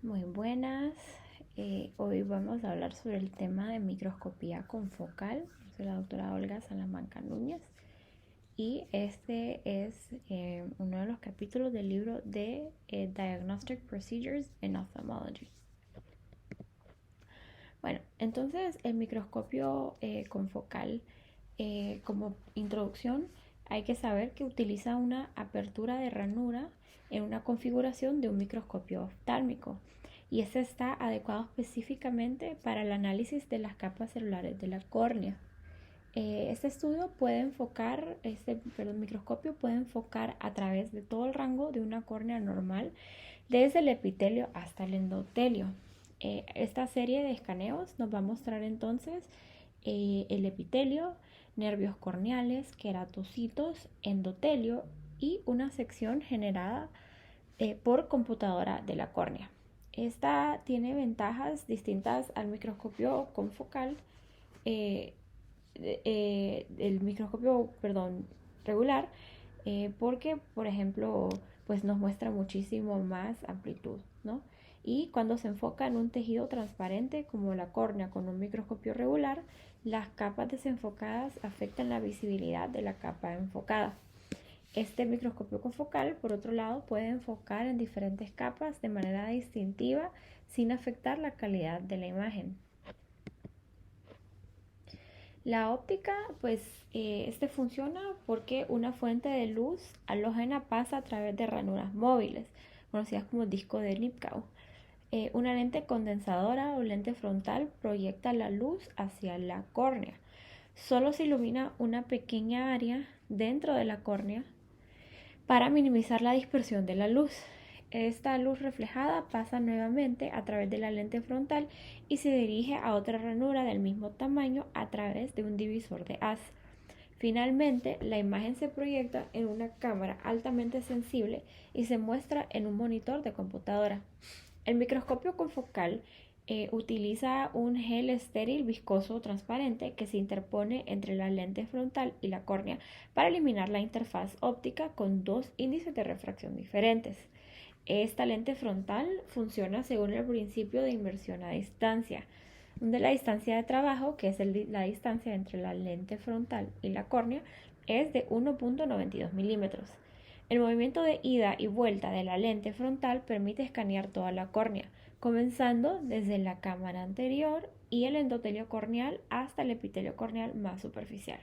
Muy buenas. Hoy vamos a hablar sobre el tema de microscopía confocal. Soy la doctora Olga Salamanca Núñez y este es uno de los capítulos del libro de Diagnostic Procedures in Ophthalmology. Bueno, entonces el microscopio confocal, como introducción, hay que saber que utiliza una apertura de ranura en una configuración de un microscopio oftálmico y este está adecuado específicamente para el análisis de las capas celulares de la córnea. Este microscopio puede enfocar a través de todo el rango de una córnea normal, desde el epitelio hasta el endotelio. Esta serie de escaneos nos va a mostrar entonces el epitelio, nervios corneales, queratocitos, endotelio y una sección generada por computadora de la córnea. Esta tiene ventajas distintas al microscopio confocal, el microscopio, regular, porque, por ejemplo, pues nos muestra muchísimo más amplitud, ¿no? Y cuando se enfoca en un tejido transparente como la córnea con un microscopio regular, las capas desenfocadas afectan la visibilidad de la capa enfocada. Este microscopio confocal, por otro lado, puede enfocar en diferentes capas de manera distintiva sin afectar la calidad de la imagen. La óptica, pues este funciona porque una fuente de luz halógena pasa a través de ranuras móviles, conocidas como disco de Nipkow. Una lente condensadora o lente frontal proyecta la luz hacia la córnea. Solo se ilumina una pequeña área dentro de la córnea para minimizar la dispersión de la luz. Esta luz reflejada pasa nuevamente a través de la lente frontal y se dirige a otra ranura del mismo tamaño a través de un divisor de haz. Finalmente, la imagen se proyecta en una cámara altamente sensible y se muestra en un monitor de computadora. El microscopio confocal utiliza un gel estéril viscoso transparente que se interpone entre la lente frontal y la córnea para eliminar la interfaz óptica con dos índices de refracción diferentes. Esta lente frontal funciona según el principio de inversión a distancia, donde la distancia de trabajo, que es la distancia entre la lente frontal y la córnea, es de 1.92 milímetros. El movimiento de ida y vuelta de la lente frontal permite escanear toda la córnea, comenzando desde la cámara anterior y el endotelio corneal hasta el epitelio corneal más superficial.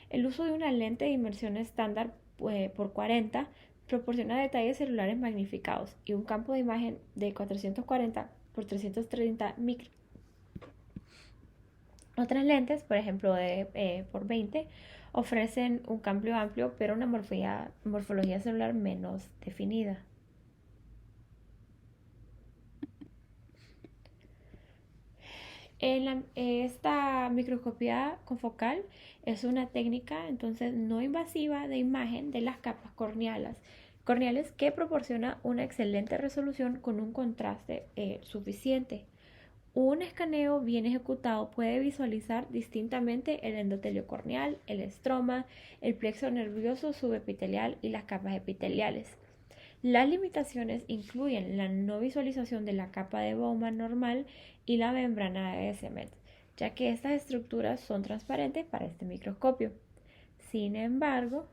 El uso de una lente de inmersión estándar por 40 proporciona detalles celulares magnificados y un campo de imagen de 440 por 330 micros. Otras lentes, por ejemplo por 20, ofrecen un campo amplio pero una morfología celular menos definida. Esta microscopía confocal es una técnica entonces no invasiva de imagen de las capas corneales que proporciona una excelente resolución con un contraste suficiente. Un escaneo bien ejecutado puede visualizar distintamente el endotelio corneal, el estroma, el plexo nervioso subepitelial y las capas epiteliales. Las limitaciones incluyen la no visualización de la capa de Bowman normal y la membrana de Descemet, ya que estas estructuras son transparentes para este microscopio. Sin embargo,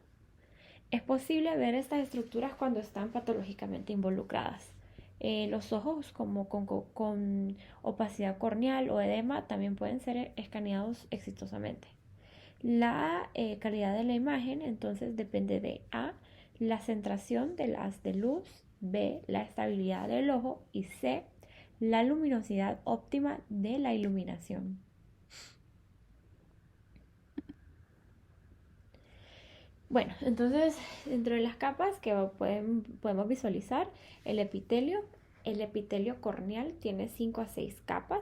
es posible ver estas estructuras cuando están patológicamente involucradas. Los ojos con opacidad corneal o edema también pueden ser escaneados exitosamente. La calidad de la imagen entonces depende de A, la centración del haz de luz, B, la estabilidad del ojo y C, la luminosidad óptima de la iluminación. Bueno, entonces dentro de las capas que podemos visualizar el epitelio corneal tiene 5 a 6 capas.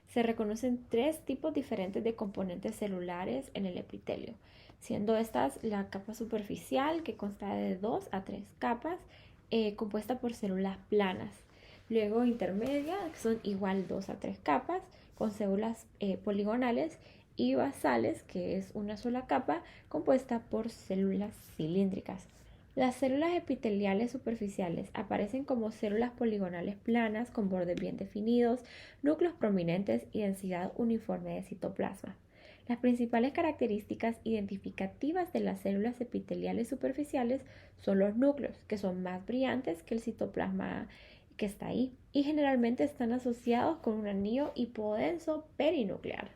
Se reconocen 3 tipos diferentes de componentes celulares en el epitelio, siendo estas la capa superficial, que consta de 2 a 3 capas, compuesta por células planas. Luego intermedia, que son igual 2 a 3 capas, con células poligonales, y basales, que es una sola capa compuesta por células cilíndricas. Las células epiteliales superficiales aparecen como células poligonales planas con bordes bien definidos, núcleos prominentes y densidad uniforme de citoplasma. Las principales características identificativas de las células epiteliales superficiales son los núcleos, que son más brillantes que el citoplasma que está ahí y generalmente están asociados con un anillo hipodenso perinuclear.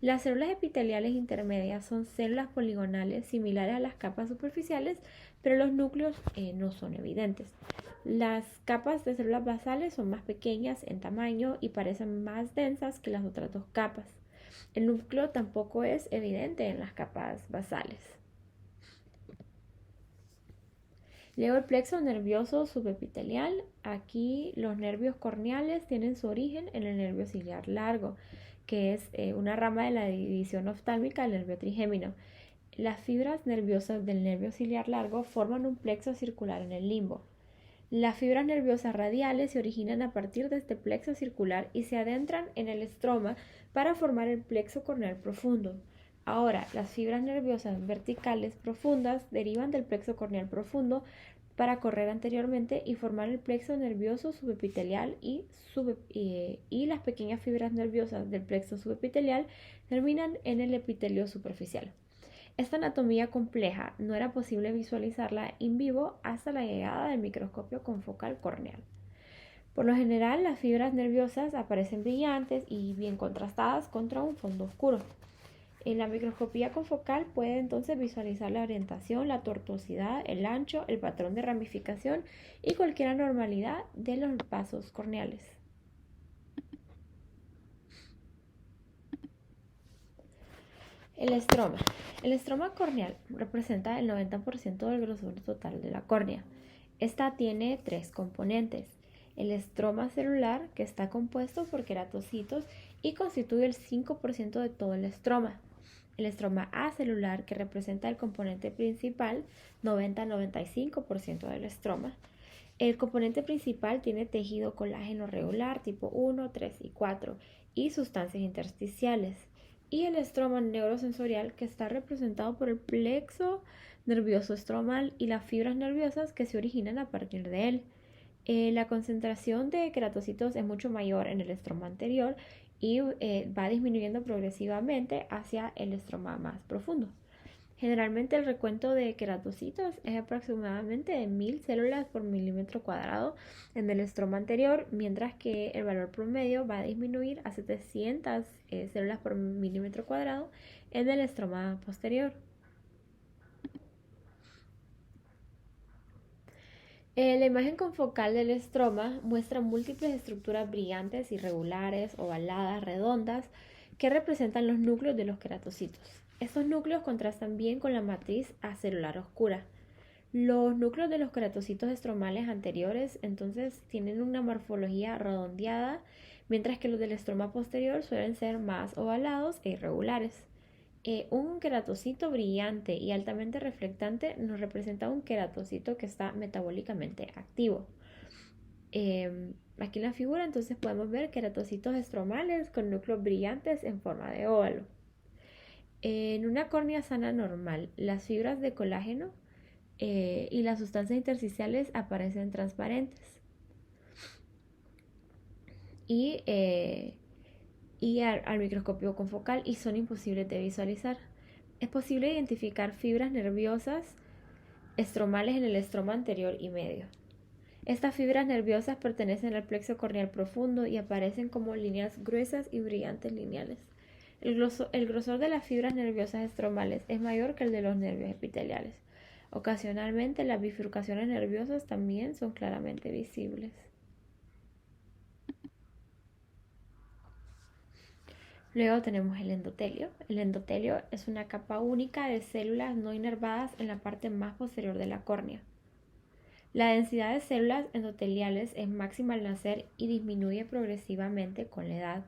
Las células epiteliales intermedias son células poligonales similares a las capas superficiales, pero los núcleos no son evidentes. Las capas de células basales son más pequeñas en tamaño y parecen más densas que las otras dos capas. El núcleo tampoco es evidente en las capas basales. Luego el plexo nervioso subepitelial. Aquí los nervios corneales tienen su origen en el nervio ciliar largo, que es una rama de la división oftálmica del nervio trigémino. Las fibras nerviosas del nervio ciliar largo forman un plexo circular en el limbo. Las fibras nerviosas radiales se originan a partir de este plexo circular y se adentran en el estroma para formar el plexo corneal profundo. Ahora, las fibras nerviosas verticales profundas derivan del plexo corneal profundo para correr anteriormente y formar el plexo nervioso subepitelial y las pequeñas fibras nerviosas del plexo subepitelial terminan en el epitelio superficial. Esta anatomía compleja no era posible visualizarla in vivo hasta la llegada del microscopio confocal corneal. Por lo general, las fibras nerviosas aparecen brillantes y bien contrastadas contra un fondo oscuro. En la microscopía confocal puede entonces visualizar la orientación, la tortuosidad, el ancho, el patrón de ramificación y cualquier anormalidad de los vasos corneales. El estroma. El estroma corneal representa el 90% del grosor total de la córnea. Esta tiene tres componentes. El estroma celular, que está compuesto por queratocitos y constituye el 5% de todo el estroma. El estroma acelular, que representa el componente principal, 90-95% del estroma. El componente principal tiene tejido colágeno regular tipo 1, 3 y 4 y sustancias intersticiales. Y el estroma neurosensorial, que está representado por el plexo nervioso estromal y las fibras nerviosas que se originan a partir de él. La concentración de queratocitos es mucho mayor en el estroma anterior y va disminuyendo progresivamente hacia el estroma más profundo. Generalmente el recuento de queratocitos es aproximadamente de 1000 células por milímetro cuadrado en el estroma anterior, mientras que el valor promedio va a disminuir a 700 células por milímetro cuadrado en el estroma posterior. La imagen confocal del estroma muestra múltiples estructuras brillantes, irregulares, ovaladas, redondas, que representan los núcleos de los queratocitos. Estos núcleos contrastan bien con la matriz acelular oscura. Los núcleos de los queratocitos estromales anteriores entonces tienen una morfología redondeada, mientras que los del estroma posterior suelen ser más ovalados e irregulares. Un queratocito brillante y altamente reflectante nos representa un queratocito que está metabólicamente activo. Aquí en la figura entonces podemos ver queratocitos estromales con núcleos brillantes en forma de óvalo. En una córnea sana normal, las fibras de colágeno y las sustancias intersticiales aparecen transparentes. Y al microscopio confocal y son imposibles de visualizar. Es posible identificar fibras nerviosas estromales en el estroma anterior y medio. Estas fibras nerviosas pertenecen al plexo corneal profundo y aparecen como líneas gruesas y brillantes lineales. El grosor de las fibras nerviosas estromales es mayor que el de los nervios epiteliales. Ocasionalmente las bifurcaciones nerviosas también son claramente visibles. Luego tenemos el endotelio. El endotelio es una capa única de células no inervadas en la parte más posterior de la córnea. La densidad de células endoteliales es máxima al nacer y disminuye progresivamente con la edad.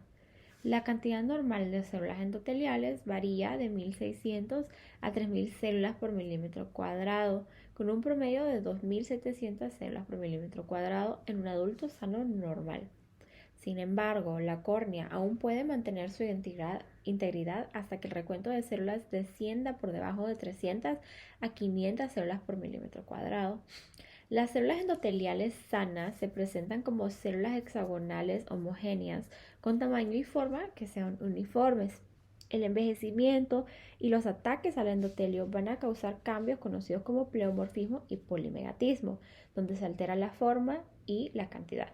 La cantidad normal de células endoteliales varía de 1600 a 3000 células por milímetro cuadrado, con un promedio de 2700 células por milímetro cuadrado en un adulto sano normal. Sin embargo, la córnea aún puede mantener su integridad hasta que el recuento de células descienda por debajo de 300 a 500 células por milímetro cuadrado. Las células endoteliales sanas se presentan como células hexagonales homogéneas con tamaño y forma que sean uniformes. El envejecimiento y los ataques al endotelio van a causar cambios conocidos como pleomorfismo y polimegatismo, donde se altera la forma y la cantidad.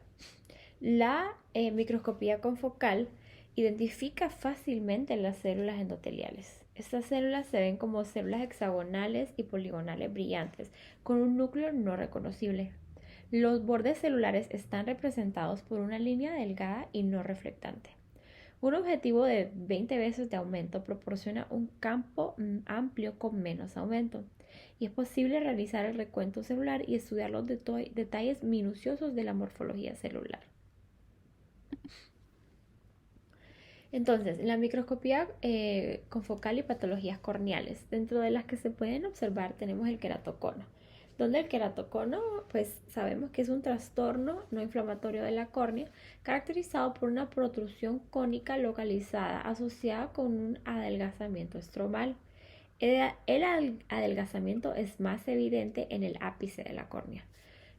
La microscopía confocal identifica fácilmente las células endoteliales. Estas células se ven como células hexagonales y poligonales brillantes, con un núcleo no reconocible. Los bordes celulares están representados por una línea delgada y no reflectante. Un objetivo de 20 veces de aumento proporciona un campo amplio con menos aumento, y es posible realizar el recuento celular y estudiar los detalles minuciosos de la morfología celular. Entonces, la microscopía confocal y patologías corneales, dentro de las que se pueden observar tenemos el queratocono, donde el queratocono, pues sabemos que es un trastorno no inflamatorio de la córnea caracterizado por una protrusión cónica localizada asociada con un adelgazamiento estromal. El adelgazamiento es más evidente en el ápice de la córnea.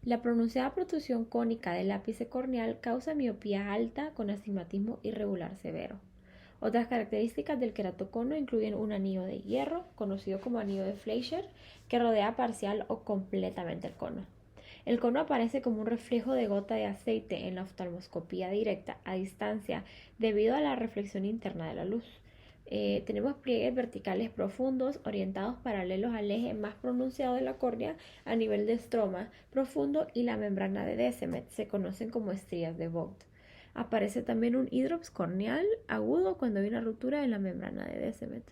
La pronunciada protrusión cónica del ápice corneal causa miopía alta con astigmatismo irregular severo. Otras características del queratocono incluyen un anillo de hierro, conocido como anillo de Fleischer, que rodea parcial o completamente el cono. El cono aparece como un reflejo de gota de aceite en la oftalmoscopía directa a distancia debido a la reflexión interna de la luz. Tenemos pliegues verticales profundos orientados paralelos al eje más pronunciado de la córnea a nivel de estroma profundo y la membrana de Descemet, se conocen como estrías de Vogt. Aparece también un hidrops corneal agudo cuando hay una ruptura en la membrana de Descemet.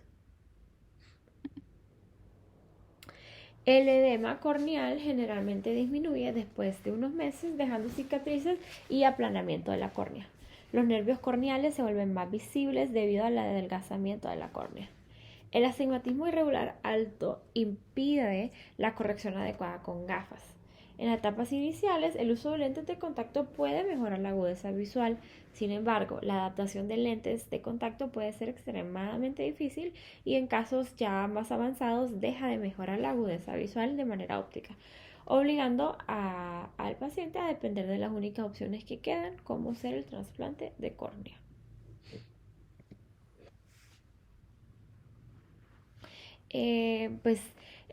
El edema corneal generalmente disminuye después de unos meses, dejando cicatrices y aplanamiento de la córnea. Los nervios corneales se vuelven más visibles debido al adelgazamiento de la córnea. El astigmatismo irregular alto impide la corrección adecuada con gafas. En las etapas iniciales, el uso de lentes de contacto puede mejorar la agudeza visual. Sin embargo, la adaptación de lentes de contacto puede ser extremadamente difícil y en casos ya más avanzados deja de mejorar la agudeza visual de manera óptica, obligando al paciente a depender de las únicas opciones que quedan, como ser el trasplante de córnea. Pues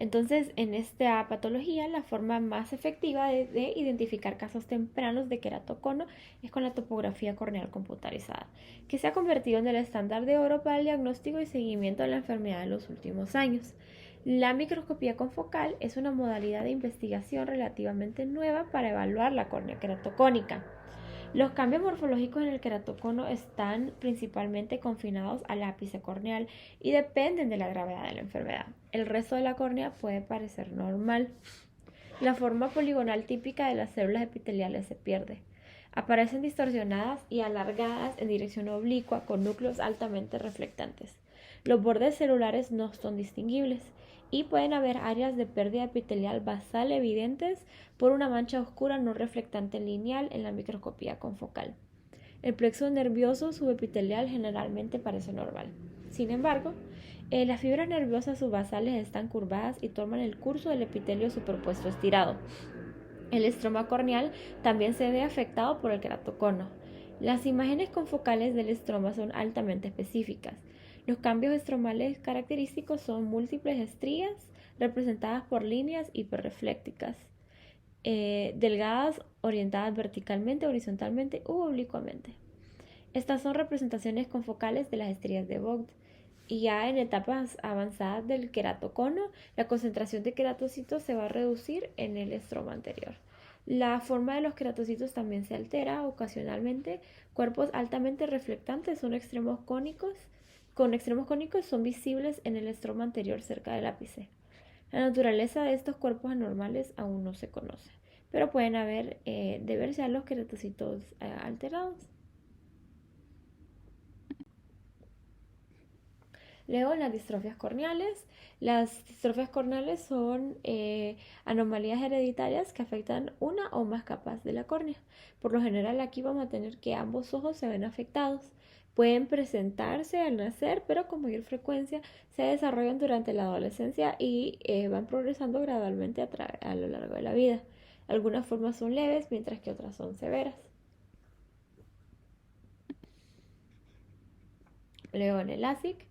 entonces en esta patología la forma más efectiva de identificar casos tempranos de queratocono es con la topografía corneal computarizada, que se ha convertido en el estándar de oro para el diagnóstico y seguimiento de la enfermedad en los últimos años. La microscopía confocal es una modalidad de investigación relativamente nueva para evaluar la córnea queratocónica. Los cambios morfológicos en el queratocono están principalmente confinados al ápice corneal y dependen de la gravedad de la enfermedad. El resto de la córnea puede parecer normal. La forma poligonal típica de las células epiteliales se pierde. Aparecen distorsionadas y alargadas en dirección oblicua con núcleos altamente reflectantes. Los bordes celulares no son distinguibles y pueden haber áreas de pérdida epitelial basal evidentes por una mancha oscura no reflectante lineal en la microscopía confocal. El plexo nervioso subepitelial generalmente parece normal. Sin embargo, las fibras nerviosas subbasales están curvadas y toman el curso del epitelio superpuesto estirado. El estroma corneal también se ve afectado por el queratocono. Las imágenes confocales del estroma son altamente específicas. Los cambios estromales característicos son múltiples estrías representadas por líneas hiperreflécticas, delgadas, orientadas verticalmente, horizontalmente u oblicuamente. Estas son representaciones confocales de las estrías de Vogt. Y ya en etapas avanzadas del queratocono, la concentración de queratocitos se va a reducir en el estroma anterior. La forma de los queratocitos también se altera ocasionalmente. Cuerpos altamente reflectantes con extremos cónicos son visibles en el estroma anterior cerca del ápice. La naturaleza de estos cuerpos anormales aún no se conoce, pero pueden deberse a los queratocitos alterados. Luego, las distrofias corneales. Las distrofias corneales son anomalías hereditarias que afectan una o más capas de la córnea. Por lo general, aquí vamos a tener que ambos ojos se ven afectados. Pueden presentarse al nacer, pero con mayor frecuencia se desarrollan durante la adolescencia y van progresando gradualmente a lo largo de la vida. Algunas formas son leves, mientras que otras son severas. Luego en el LASIK,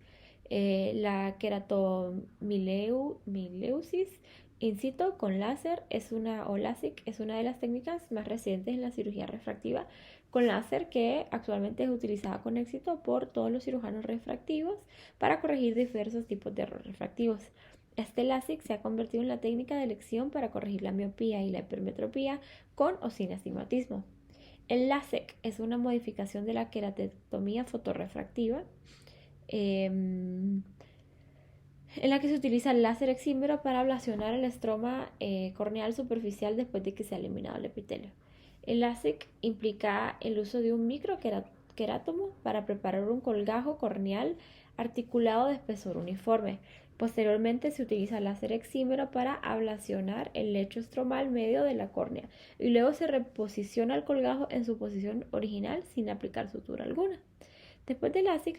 la queratomileusis in situ con láser o LASIK es una de las técnicas más recientes en la cirugía refractiva con láser que actualmente es utilizada con éxito por todos los cirujanos refractivos para corregir diversos tipos de errores refractivos. Este LASIK se ha convertido en la técnica de elección para corregir la miopía y la hipermetropía con o sin astigmatismo. El LASIK es una modificación de la queratomía fotorrefractiva en la que se utiliza el láser exímero para ablacionar el estroma corneal superficial después de que se ha eliminado el epitelio. El LASIK implica el uso de un microquerátomo para preparar un colgajo corneal articulado de espesor uniforme. Posteriormente se utiliza el láser exímero para ablacionar el lecho estromal medio de la córnea y luego se reposiciona el colgajo en su posición original sin aplicar sutura alguna. Después del LASIK,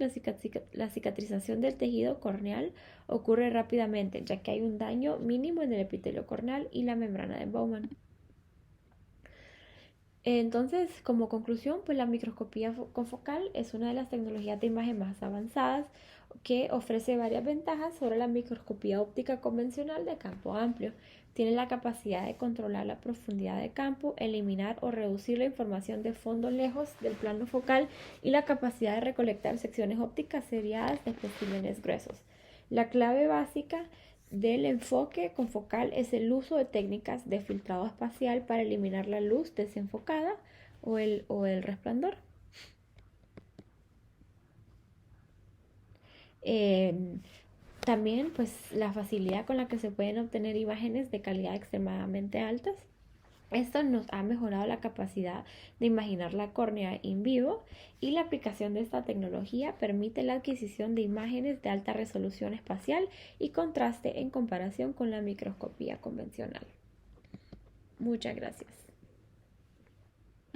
la cicatrización del tejido corneal ocurre rápidamente, ya que hay un daño mínimo en el epitelio corneal y la membrana de Bowman. Entonces, como conclusión, pues la microscopía confocal es una de las tecnologías de imagen más avanzadas que ofrece varias ventajas sobre la microscopía óptica convencional de campo amplio. Tiene la capacidad de controlar la profundidad de campo, eliminar o reducir la información de fondo lejos del plano focal y la capacidad de recolectar secciones ópticas seriadas de especímenes gruesos. La clave básica del enfoque confocal es el uso de técnicas de filtrado espacial para eliminar la luz desenfocada o el resplandor. También pues la facilidad con la que se pueden obtener imágenes de calidad extremadamente altas. Esto nos ha mejorado la capacidad de imaginar la córnea in vivo y la aplicación de esta tecnología permite la adquisición de imágenes de alta resolución espacial y contraste en comparación con la microscopía convencional. Muchas gracias.